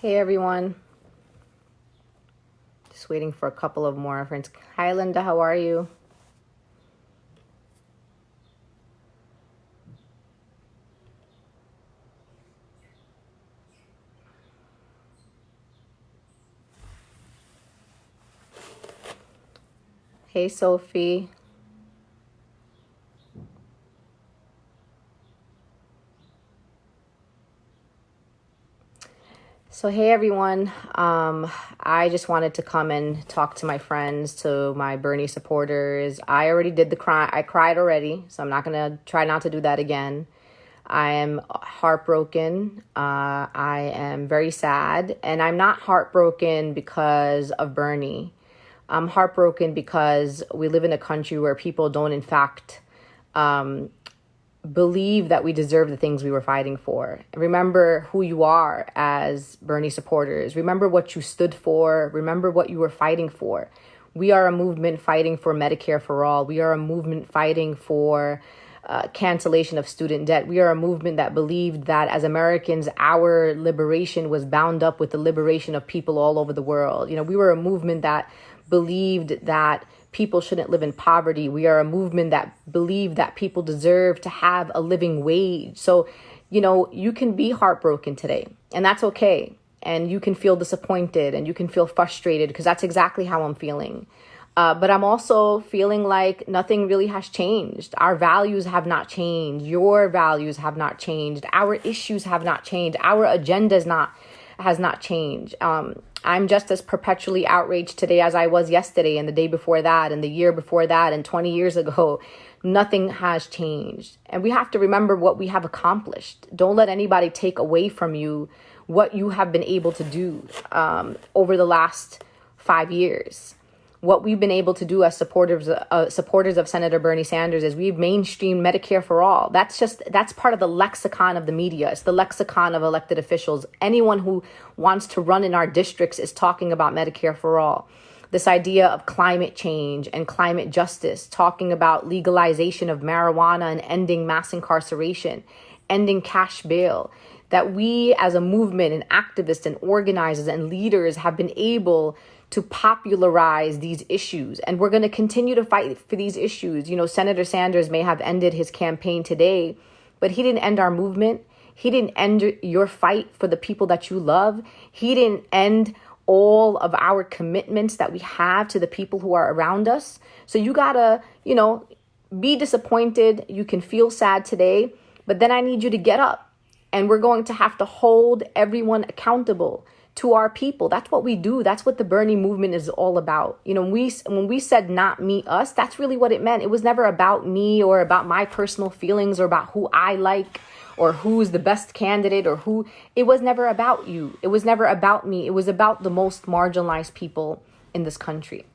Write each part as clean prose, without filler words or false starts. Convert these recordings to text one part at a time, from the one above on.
Hey everyone, just waiting for a couple of more friends. Hi Linda, how are you? Hey Sophie. So hey everyone, I just wanted to come and talk to my friends, to my Bernie supporters. I already did the cry. I cried already, so I'm not gonna try not to do that again. I am heartbroken. I am very sad, and I'm not heartbroken because of Bernie. I'm heartbroken because we live in a country where people don't, in fact, believe that we deserve the things we were fighting for. Remember who you are as Bernie supporters. Remember what you stood for. Remember what you were fighting for. We are a movement fighting for Medicare for all. We are a movement fighting for cancellation of student debt. We are a movement that believed that as Americans, our liberation was bound up with the liberation of people all over the world. You know, we were a movement that believed that people shouldn't live in poverty. We are a movement that believed that people deserve to have a living wage. So, you know, you can be heartbroken today, and that's okay. And you can feel disappointed and you can feel frustrated, because that's exactly how I'm feeling. But I'm also feeling like nothing really has changed. Our values have not changed. Your values have not changed. Our issues have not changed. Our agenda has not changed. I'm just as perpetually outraged today as I was yesterday and the day before that and the year before that and 20 years ago. Nothing has changed. And we have to remember what we have accomplished. Don't let anybody take away from you what you have been able to do over the last 5 years. What we've been able to do as supporters of Senator Bernie Sanders is we've mainstreamed Medicare for all. That's part of the lexicon of the media. It's the lexicon of elected officials. Anyone who wants to run in our districts is talking about Medicare for all. This idea of climate change and climate justice, talking about legalization of marijuana and ending mass incarceration, ending cash bail, that we as a movement and activists and organizers and leaders have been able to popularize these issues. And we're going to continue to fight for these issues. You know, Senator Sanders may have ended his campaign today, but he didn't end our movement. He didn't end your fight for the people that you love. He didn't end all of our commitments that we have to the people who are around us. So you gotta, you know, be disappointed. You can feel sad today, but then I need you to get up, and we're going to have to hold everyone accountable to our people. That's what we do. That's what the Bernie movement is all about. You know, when we said not me, us, that's really what it meant. It was never about me or about my personal feelings or about who I like or who's the best candidate or who. It was never about you. It was never about me. It was about the most marginalized people in this country.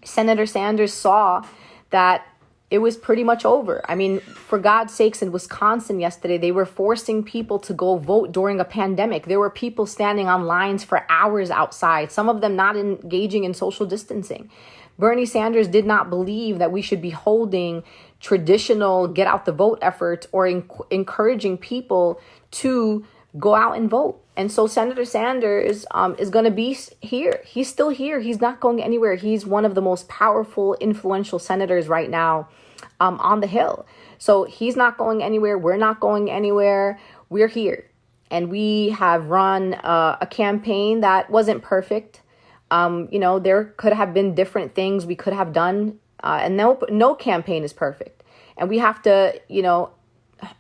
Senator Sanders saw that it was pretty much over. I mean, for God's sakes, in Wisconsin yesterday, they were forcing people to go vote during a pandemic. There were people standing on lines for hours outside, some of them not engaging in social distancing. Bernie Sanders did not believe that we should be holding traditional get out the vote efforts or encouraging people to go out and vote. And so Senator Sanders is going to be here. He's still here. He's not going anywhere. He's one of the most powerful, influential senators right now on the Hill. So he's not going anywhere. We're not going anywhere. We're here. And we have run a campaign that wasn't perfect. You know, there could have been different things we could have done. And no campaign is perfect. And we have to, you know,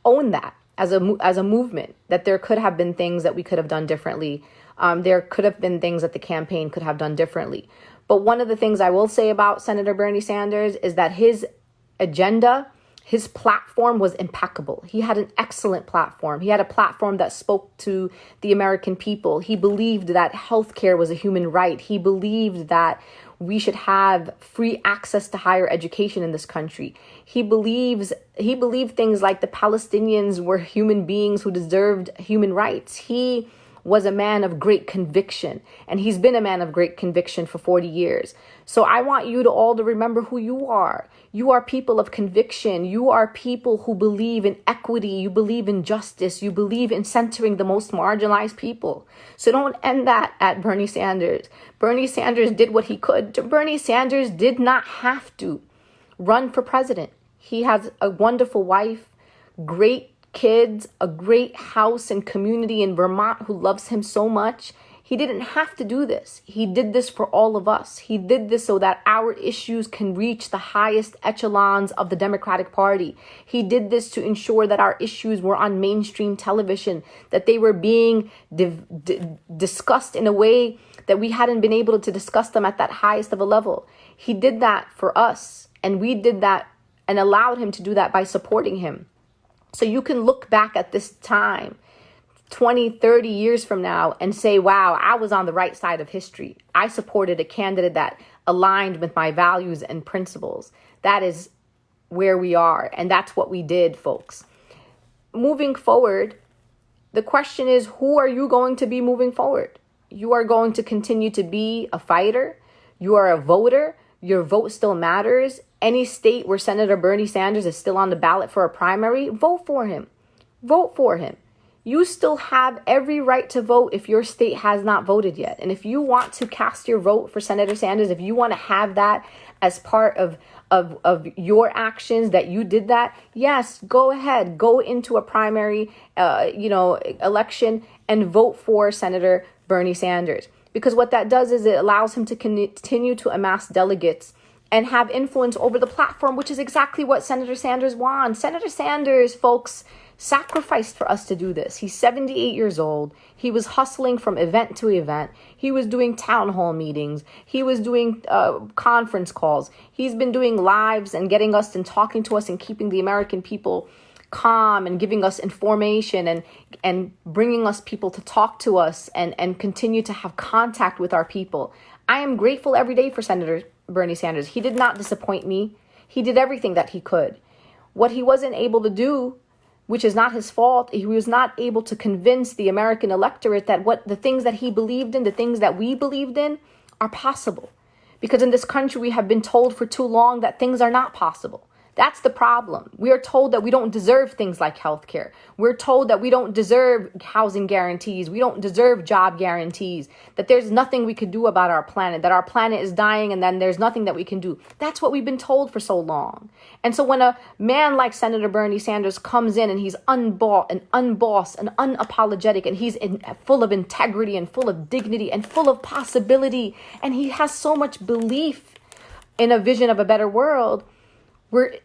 own that as a movement, that there could have been things that we could have done differently. There could have been things that the campaign could have done differently. But one of the things I will say about Senator Bernie Sanders is that his agenda, his platform was impeccable. He had an excellent platform. He had a platform that spoke to the American people. He believed that healthcare was a human right. He believed that we should have free access to higher education in this country. He believed things like the Palestinians were human beings who deserved human rights. He was a man of great conviction, and he's been a man of great conviction for 40 years. So I want you to all to remember who you are. You are people of conviction. You are people who believe in equity. You believe in justice. You believe in centering the most marginalized people. So don't end that at Bernie Sanders. Bernie Sanders did what he could. Bernie Sanders did not have to run for president. He has a wonderful wife, great kids, a great house and community in Vermont who loves him so much. He didn't have to do this. He did this for all of us. He did this so that our issues can reach the highest echelons of the Democratic Party. He did this to ensure that our issues were on mainstream television, that they were being discussed in a way that we hadn't been able to discuss them at that highest of a level. He did that for us, and we did that and allowed him to do that by supporting him. So you can look back at this time 20, 30 years from now and say, wow, I was on the right side of history. I supported a candidate that aligned with my values and principles. That is where we are. And that's what we did, folks. Moving forward, the question is, who are you going to be moving forward? You are going to continue to be a fighter. You are a voter. Your vote still matters. Any state where Senator Bernie Sanders is still on the ballot for a primary, vote for him. Vote for him. You still have every right to vote if your state has not voted yet. And if you want to cast your vote for Senator Sanders, if you want to have that as part of your actions, that you did that, yes, go ahead, go into a primary, election and vote for Senator Bernie Sanders. Because what that does is it allows him to continue to amass delegates and have influence over the platform, which is exactly what Senator Sanders wants. Senator Sanders, folks, sacrificed for us to do this. He's 78 years old. He was hustling from event to event. He was doing town hall meetings. He was doing conference calls. He's been doing lives and getting us and talking to us and keeping the American people calm and giving us information and bringing us people to talk to us and continue to have contact with our people. I am grateful every day for Senator Bernie Sanders. He did not disappoint me. He did everything that he could. What he wasn't able to do, which is not his fault, he was not able to convince the American electorate that what the things that he believed in, the things that we believed in, are possible. Because in this country, we have been told for too long that things are not possible. That's the problem. We are told that we don't deserve things like healthcare. We're told that we don't deserve housing guarantees. We don't deserve job guarantees, that there's nothing we could do about our planet, that our planet is dying and then there's nothing that we can do. That's what we've been told for so long. And so when a man like Senator Bernie Sanders comes in and he's unbought and unbossed and unapologetic and he's full of integrity and full of dignity and full of possibility, and he has so much belief in a vision of a better world,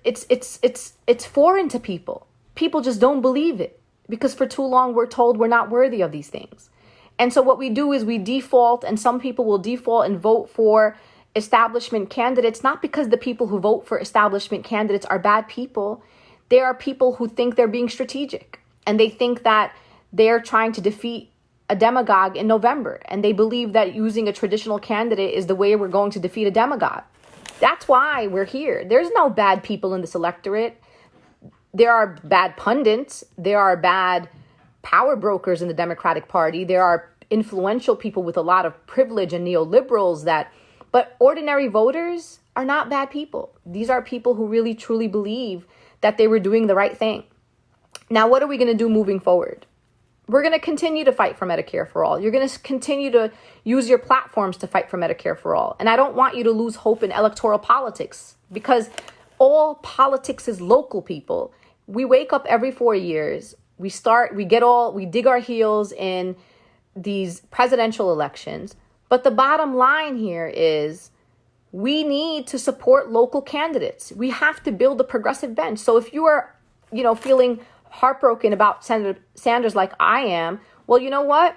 it's foreign to people. People just don't believe it because for too long we're told we're not worthy of these things. And so what we do is we default, and some people will default and vote for establishment candidates, not because the people who vote for establishment candidates are bad people. They are people who think they're being strategic, and they think that they're trying to defeat a demagogue in November, and they believe that using a traditional candidate is the way we're going to defeat a demagogue. That's why we're here. There's no bad people in this electorate. There are bad pundits. There are bad power brokers in the Democratic Party. There are influential people with a lot of privilege and neoliberals but ordinary voters are not bad people. These are people who really truly believe that they were doing the right thing. Now, what are we going to do moving forward? We're going to continue to fight for Medicare for all. You're going to continue to use your platforms to fight for Medicare for all. And I don't want you to lose hope in electoral politics, because all politics is local, people. We wake up every 4 years. We dig our heels in these presidential elections. But the bottom line here is we need to support local candidates. We have to build a progressive bench. So if you are, feeling heartbroken about Senator Sanders like I am, well, you know what?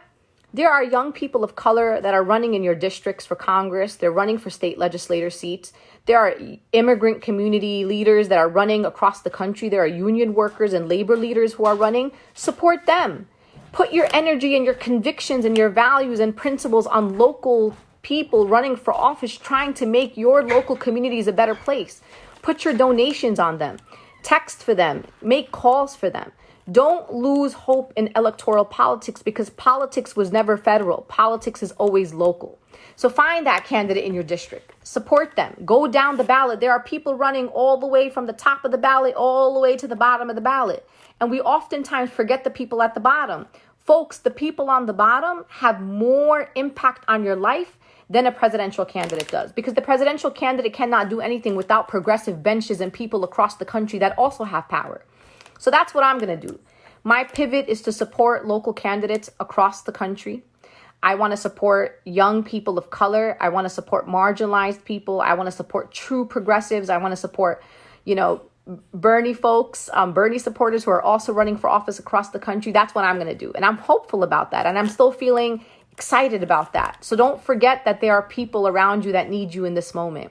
There are young people of color that are running in your districts for Congress. They're running for state legislator seats. There are immigrant community leaders that are running across the country. There are union workers and labor leaders who are running. Support them. Put your energy and your convictions and your values and principles on local people running for office, trying to make your local communities a better place. Put your donations on them. Text for them, make calls for them. Don't lose hope in electoral politics, because politics was never federal. Politics is always local. So find that candidate in your district. Support them. Go down the ballot. There are people running all the way from the top of the ballot all the way to the bottom of the ballot. And we oftentimes forget the people at the bottom. Folks, the people on the bottom have more impact on your life than a presidential candidate does, because the presidential candidate cannot do anything without progressive benches and people across the country that also have power. So that's what I'm going to do. My pivot is to support local candidates across the country. I want to support young people of color. I want to support marginalized people. I want to support true progressives. I want to support, Bernie folks, Bernie supporters who are also running for office across the country. That's what I'm going to do. And I'm hopeful about that. And I'm still feeling excited about that. So don't forget that there are people around you that need you in this moment.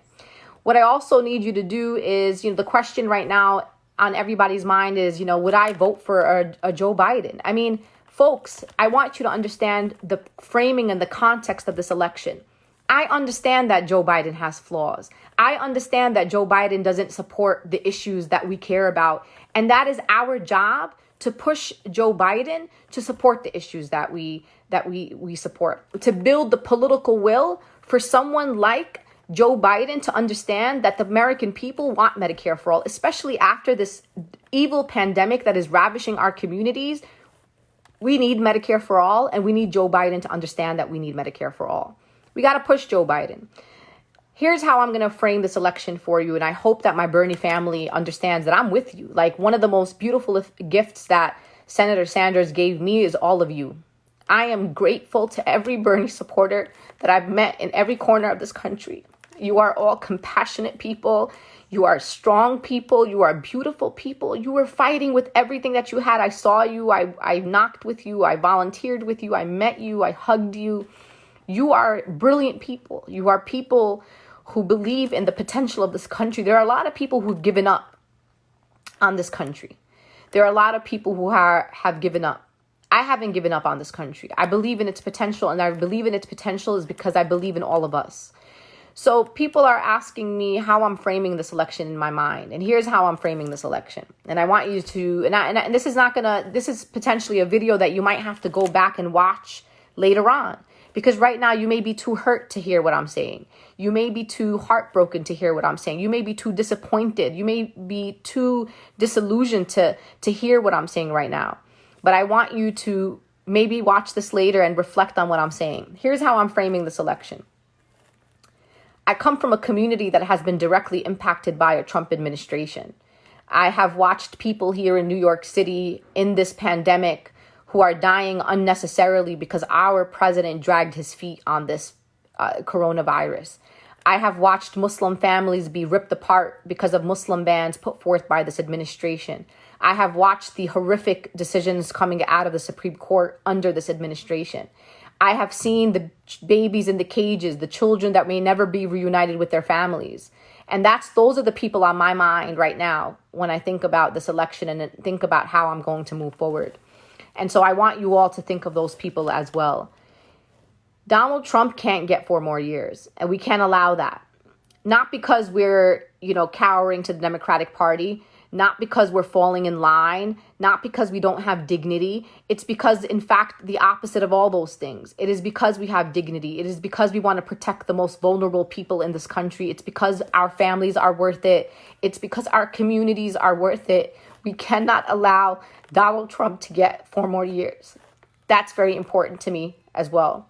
What I also need you to do is, the question right now on everybody's mind is, would I vote for a Joe Biden? I mean, folks, I want you to understand the framing and the context of this election. I understand that Joe Biden has flaws. I understand that Joe Biden doesn't support the issues that we care about. And that is our job, to push Joe Biden to support the issues that we support, to build the political will for someone like Joe Biden to understand that the American people want Medicare for all, especially after this evil pandemic that is ravishing our communities. We need Medicare for all, and we need Joe Biden to understand that we need Medicare for all. We got to push Joe Biden. Here's how I'm going to frame this election for you, and I hope that my Bernie family understands that I'm with you. Like, one of the most beautiful gifts that Senator Sanders gave me is all of you. I am grateful to every Bernie supporter that I've met in every corner of this country. You are all compassionate people. You are strong people. You are beautiful people. You were fighting with everything that you had. I saw you. I knocked with you. I volunteered with you. I met you. I hugged you. You are brilliant people. You are people who believe in the potential of this country. There are a lot of people who've given up on this country. There are a lot of people who have given up. I haven't given up on this country. I believe in its potential, and I believe in its potential is because I believe in all of us. So people are asking me how I'm framing this election in my mind. And here's how I'm framing this election. And I want you to, and this is potentially a video that you might have to go back and watch later on. Because right now you may be too hurt to hear what I'm saying. You may be too heartbroken to hear what I'm saying. You may be too disappointed. You may be too disillusioned to hear what I'm saying right now. But I want you to maybe watch this later and reflect on what I'm saying. Here's how I'm framing this election. I come from a community that has been directly impacted by a Trump administration. I have watched people here in New York City in this pandemic who are dying unnecessarily because our president dragged his feet on this coronavirus. I have watched Muslim families be ripped apart because of Muslim bans put forth by this administration. I have watched the horrific decisions coming out of the Supreme Court under this administration. I have seen the babies in the cages, the children that may never be reunited with their families. And those are the people on my mind right now when I think about this election and think about how I'm going to move forward. And so I want you all to think of those people as well. Donald Trump can't get 4 more years, and we can't allow that. Not because we're, cowering to the Democratic Party, not because we're falling in line, not because we don't have dignity. It's because, in fact, the opposite of all those things. It is because we have dignity. It is because we want to protect the most vulnerable people in this country. It's because our families are worth it. It's because our communities are worth it. We cannot allow Donald Trump to get 4 more years. That's very important to me as well.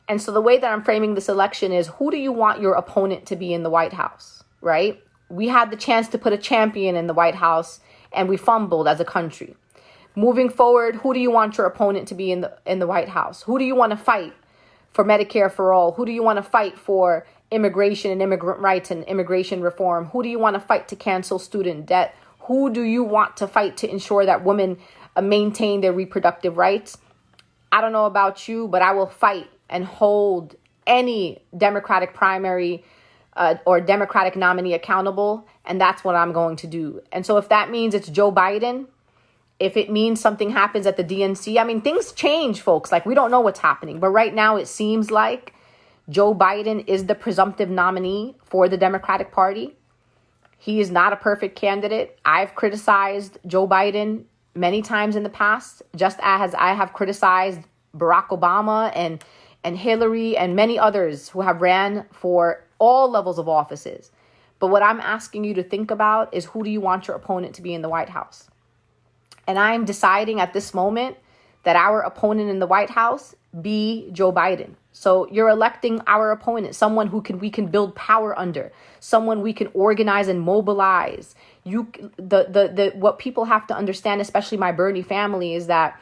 And so the way that I'm framing this election is, who do you want your opponent to be in the White House, right? We had the chance to put a champion in the White House, and we fumbled as a country. Moving forward, who do you want your opponent to be in the White House? Who do you want to fight for Medicare for all? Who do you want to fight for immigration and immigrant rights and immigration reform? Who do you want to fight to cancel student debt? Who do you want to fight to ensure that women maintain their reproductive rights? I don't know about you, but I will fight and hold any Democratic primary or Democratic nominee accountable. And that's what I'm going to do. And so if that means it's Joe Biden, if it means something happens at the DNC, things change, folks. Like, we don't know what's happening. But right now it seems like Joe Biden is the presumptive nominee for the Democratic Party. He is not a perfect candidate. I've criticized Joe Biden many times in the past, just as I have criticized Barack Obama and Hillary and many others who have ran for all levels of offices. But what I'm asking you to think about is, who do you want your opponent to be in the White House? And I'm deciding at this moment that our opponent in the White House be Joe Biden. So you're electing our opponent, someone who we can build power under, someone we can organize and mobilize. What people have to understand, especially my Bernie family, is that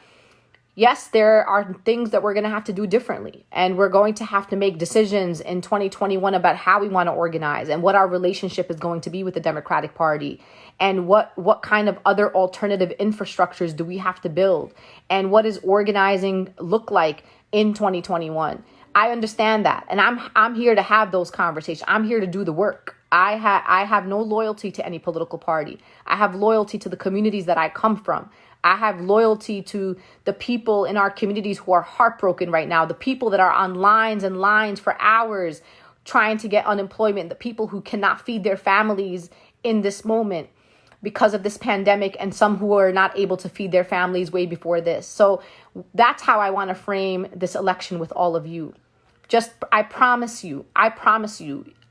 yes, there are things that we're going to have to do differently. And we're going to have to make decisions in 2021 about how we want to organize and what our relationship is going to be with the Democratic Party. And what kind of other alternative infrastructures do we have to build? And what does organizing look like in 2021? I understand that. And I'm here to have those conversations. I'm here to do the work. I have no loyalty to any political party. I have loyalty to the communities that I come from. I have loyalty to the people in our communities who are heartbroken right now, the people that are on lines and lines for hours trying to get unemployment, the people who cannot feed their families in this moment because of this pandemic, and some who are not able to feed their families way before this. So that's how I want to frame this election with all of you. I promise you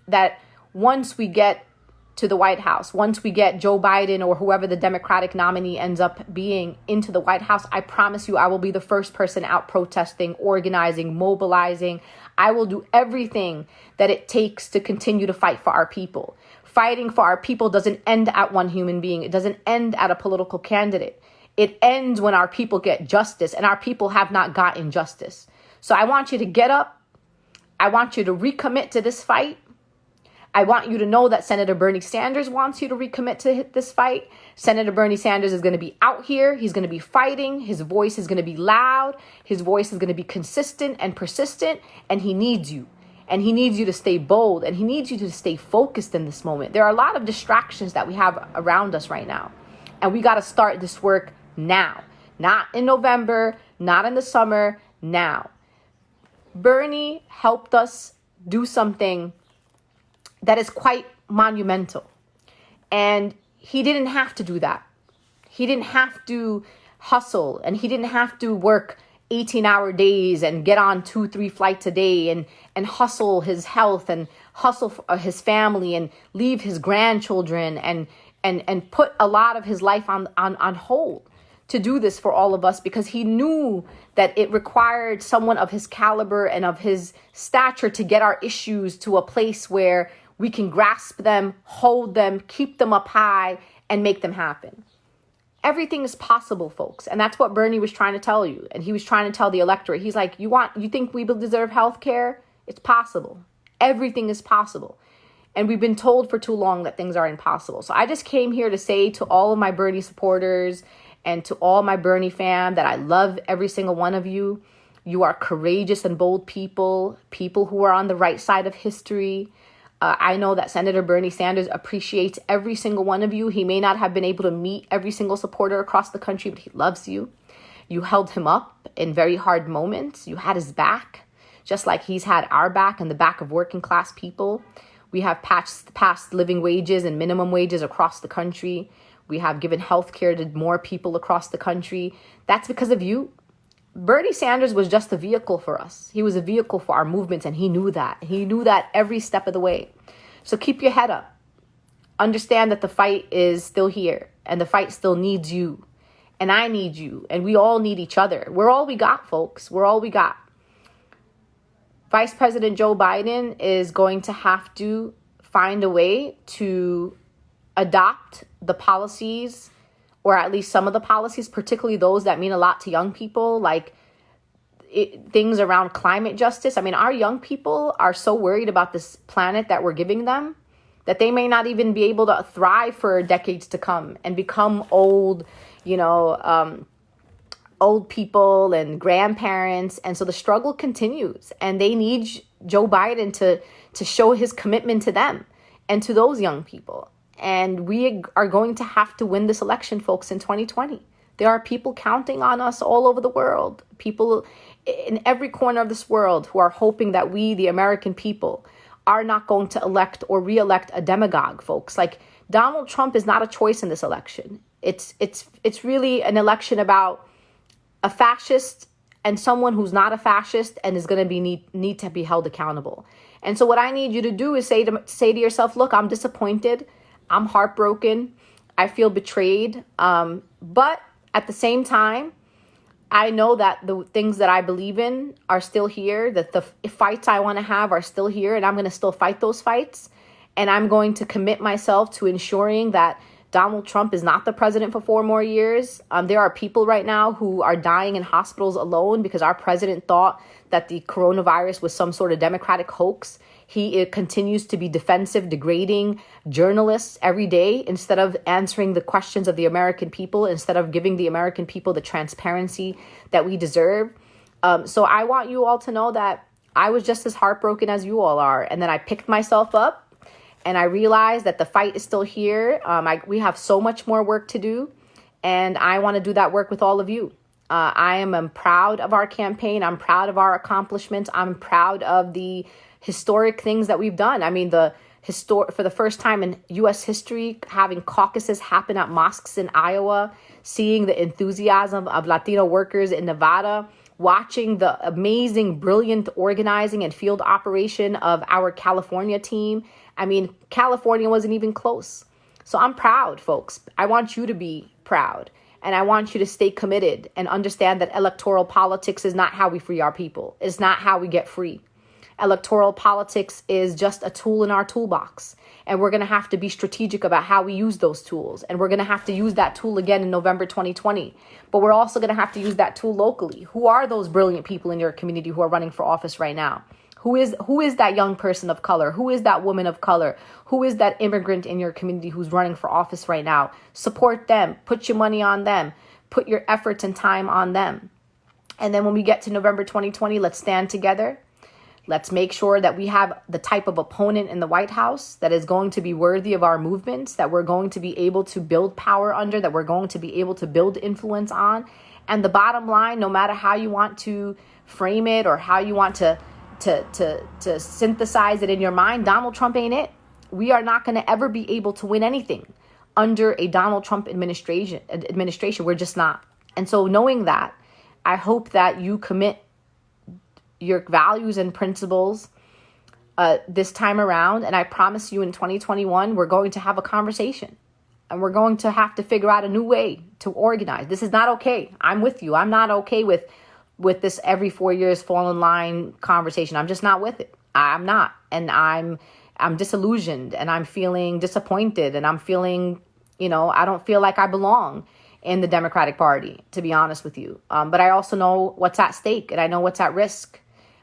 that once we get to the White House, once we get Joe Biden or whoever the Democratic nominee ends up being into the White House, I promise you I will be the first person out protesting, organizing, mobilizing. I will do everything that it takes to continue to fight for our people. Fighting for our people doesn't end at one human being. It doesn't end at a political candidate. It ends when our people get justice, and our people have not gotten justice. So I want you to get up. I want you to recommit to this fight. I want you to know that Senator Bernie Sanders wants you to recommit to this fight. Senator Bernie Sanders is going to be out here. He's going to be fighting. His voice is going to be loud. His voice is going to be consistent and persistent. And he needs you. And he needs you to stay bold. And he needs you to stay focused in this moment. There are a lot of distractions that we have around us right now. And we got to start this work now. Not in November, not in the summer, now. Bernie helped us do something that is quite monumental. And he didn't have to do that. He didn't have to hustle, and he didn't have to work 18-hour days and get on 2-3 flights a day and hustle his health and hustle his family and leave his grandchildren and put a lot of his life on hold to do this for all of us, because he knew that it required someone of his caliber and of his stature to get our issues to a place where we can grasp them, hold them, keep them up high, and make them happen. Everything is possible, folks. And that's what Bernie was trying to tell you. And he was trying to tell the electorate. He's like, you think we deserve health care? It's possible. Everything is possible. And we've been told for too long that things are impossible. So I just came here to say to all of my Bernie supporters and to all my Bernie fam that I love every single one of you. You are courageous and bold people who are on the right side of history. I know that Senator Bernie Sanders appreciates every single one of you. He may not have been able to meet every single supporter across the country, but he loves you. You held him up in very hard moments. You had his back, just like he's had our back and the back of working class people. We have passed living wages and minimum wages across the country. We have given health care to more people across the country. That's because of you. Bernie Sanders was just a vehicle for us. He was a vehicle for our movements, and he knew that. He knew that every step of the way. So keep your head up. Understand that the fight is still here, and the fight still needs you. And I need you, and we all need each other. We're all we got, folks. We're all we got. Vice President Joe Biden is going to have to find a way to adopt the policies, or at least some of the policies, particularly those that mean a lot to young people, like things around climate justice. I mean, our young people are so worried about this planet that we're giving them that they may not even be able to thrive for decades to come and become old, old people and grandparents. And so the struggle continues, and they need Joe Biden to show his commitment to them and to those young people. And we are going to have to win this election, folks, in 2020. There are people counting on us all over the world, people in every corner of this world who are hoping that we, the American people, are not going to elect or re-elect a demagogue, folks. Like, Donald Trump is not a choice in this election. It's really an election about a fascist and someone who's not a fascist and is going to be need to be held accountable. And so what I need you to do is say to yourself, look, I'm disappointed. I'm heartbroken. I feel betrayed. But at the same time, I know that the things that I believe in are still here, that the fights I want to have are still here, and I'm going to still fight those fights. And I'm going to commit myself to ensuring that Donald Trump is not the president for 4 more years. There are people right now who are dying in hospitals alone because our president thought that the coronavirus was some sort of Democratic hoax. He continues to be defensive, degrading journalists every day instead of answering the questions of the American people, instead of giving the American people the transparency that we deserve. So I want you all to know that I was just as heartbroken as you all are. And then I picked myself up and I realized that the fight is still here. We have so much more work to do. And I want to do that work with all of you. I am proud of our campaign. I'm proud of our accomplishments. I'm proud of the historic things that we've done. I mean, for the first time in U.S. history, having caucuses happen at mosques in Iowa, seeing the enthusiasm of Latino workers in Nevada, watching the amazing, brilliant organizing and field operation of our California team. I mean, California wasn't even close. So I'm proud, folks. I want you to be proud. And I want you to stay committed and understand that electoral politics is not how we free our people. It's not how we get free. Electoral politics is just a tool in our toolbox. And we're going to have to be strategic about how we use those tools. And we're going to have to use that tool again in November 2020. But we're also going to have to use that tool locally. Who are those brilliant people in your community who are running for office right now? Who is that young person of color? Who is that woman of color? Who is that immigrant in your community who's running for office right now? Support them. Put your money on them. Put your efforts and time on them. And then when we get to November 2020, let's stand together. Let's make sure that we have the type of opponent in the White House that is going to be worthy of our movements, that we're going to be able to build power under, that we're going to be able to build influence on. And the bottom line, no matter how you want to frame it or how you want to synthesize it in your mind, Donald Trump ain't it. We are not going to ever be able to win anything under a Donald Trump administration. We're just not. And so knowing that, I hope that you commit your values and principles this time around. And I promise you in 2021, we're going to have a conversation and we're going to have to figure out a new way to organize. This is not okay. I'm with you. I'm not okay with this every 4 years fall in line conversation. I'm just not with it. I'm not. And I'm disillusioned and I'm feeling disappointed and I'm feeling, I don't feel like I belong in the Democratic Party, to be honest with you. But I also know what's at stake and I know what's at risk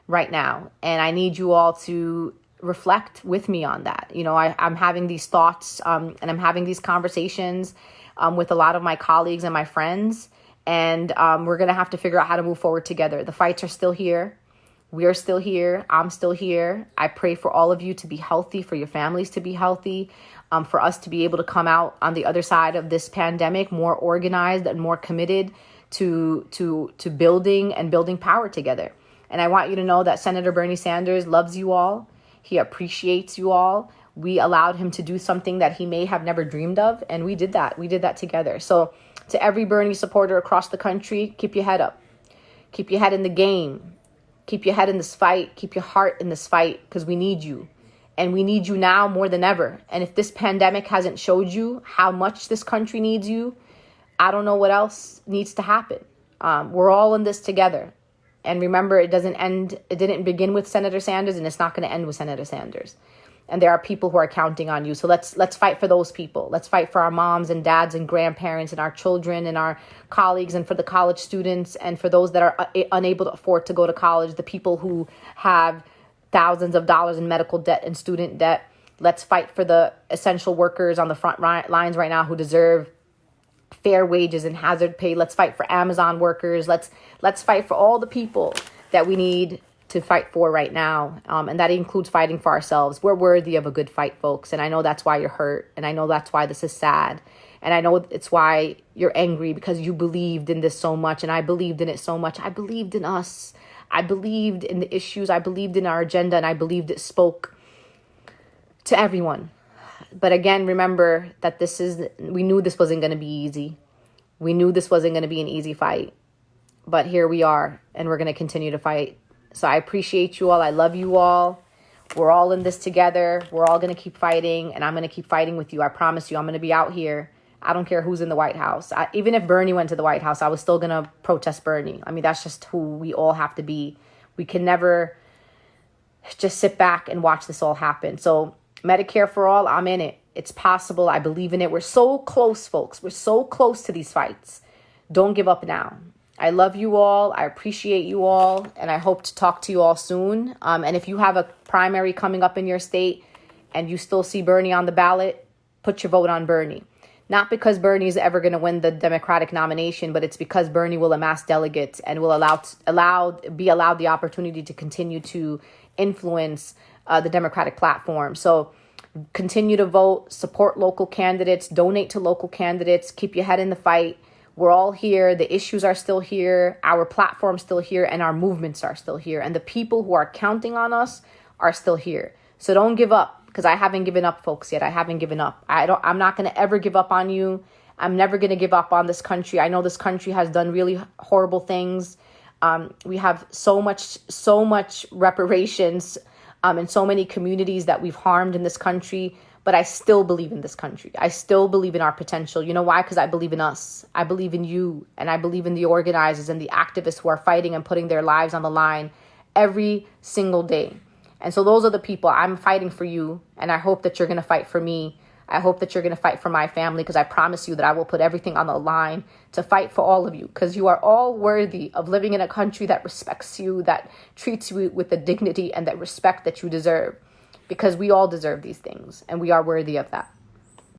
right now. And I need you all to reflect with me on that. I'm having these thoughts and I'm having these conversations with a lot of my colleagues and my friends. And we're going to have to figure out how to move forward together. The fights are still here. We are still here. I'm still here. I pray for all of you to be healthy, for your families to be healthy, for us to be able to come out on the other side of this pandemic more organized and more committed to building power together. And I want you to know that Senator Bernie Sanders loves you all. He appreciates you all. We allowed him to do something that he may have never dreamed of. And we did that. We did that together. So to every Bernie supporter across the country, keep your head up. Keep your head in the game. Keep your head in this fight. Keep your heart in this fight because we need you. And we need you now more than ever. And if this pandemic hasn't showed you how much this country needs you, I don't know what else needs to happen. We're all in this together. And remember, it didn't begin with Senator Sanders and it's not going to end with Senator Sanders. And there are people who are counting on you. So let's fight for those people. Let's fight for our moms and dads and grandparents and our children and our colleagues and for the college students and for those that are unable to afford to go to college, the people who have thousands of dollars in medical debt and student debt. Let's fight for the essential workers on the front lines right now who deserve fair wages and hazard pay. Let's fight for Amazon workers. Let's fight for all the people that we need to fight for right now. And that includes fighting for ourselves. We're worthy of a good fight, folks. And I know that's why you're hurt. And I know that's why this is sad. And I know it's why you're angry because you believed in this so much. And I believed in it so much. I believed in us. I believed in the issues. I believed in our agenda. And I believed it spoke to everyone. But again, remember that we knew this wasn't going to be easy. We knew this wasn't going to be an easy fight. But here we are, and we're going to continue to fight. So I appreciate you all. I love you all. We're all in this together. We're all going to keep fighting, and I'm going to keep fighting with you. I promise you, I'm going to be out here. I don't care who's in the White House. Even if Bernie went to the White House, I was still going to protest Bernie. I mean, that's just who we all have to be. We can never just sit back and watch this all happen. So Medicare for all, I'm in it. It's possible. I believe in it. We're so close, folks. We're so close to these fights. Don't give up now. I love you all. I appreciate you all. And I hope to talk to you all soon. And if you have a primary coming up in your state and you still see Bernie on the ballot, put your vote on Bernie. Not because Bernie is ever going to win the Democratic nomination, but it's because Bernie will amass delegates and will be allowed the opportunity to continue to influence the Democratic platform. So continue to vote, support local candidates, donate to local candidates, keep your head in the fight. We're all here. The issues are still here. Our platform's still here, and our movements are still here. And the people who are counting on us are still here. So don't give up. Because I haven't given up, folks, yet. I haven't given up. I'm not going to ever give up on you. I'm never going to give up on this country. I know this country has done really horrible things. We have so much reparations in so many communities that we've harmed in this country. But I still believe in this country. I still believe in our potential. You know why? Because I believe in us. I believe in you. And I believe in the organizers and the activists who are fighting and putting their lives on the line every single day. And so those are the people. I'm fighting for you, and I hope that you're going to fight for me. I hope that you're going to fight for my family, because I promise you that I will put everything on the line to fight for all of you, because you are all worthy of living in a country that respects you, that treats you with the dignity and that respect that you deserve, because we all deserve these things, and we are worthy of that.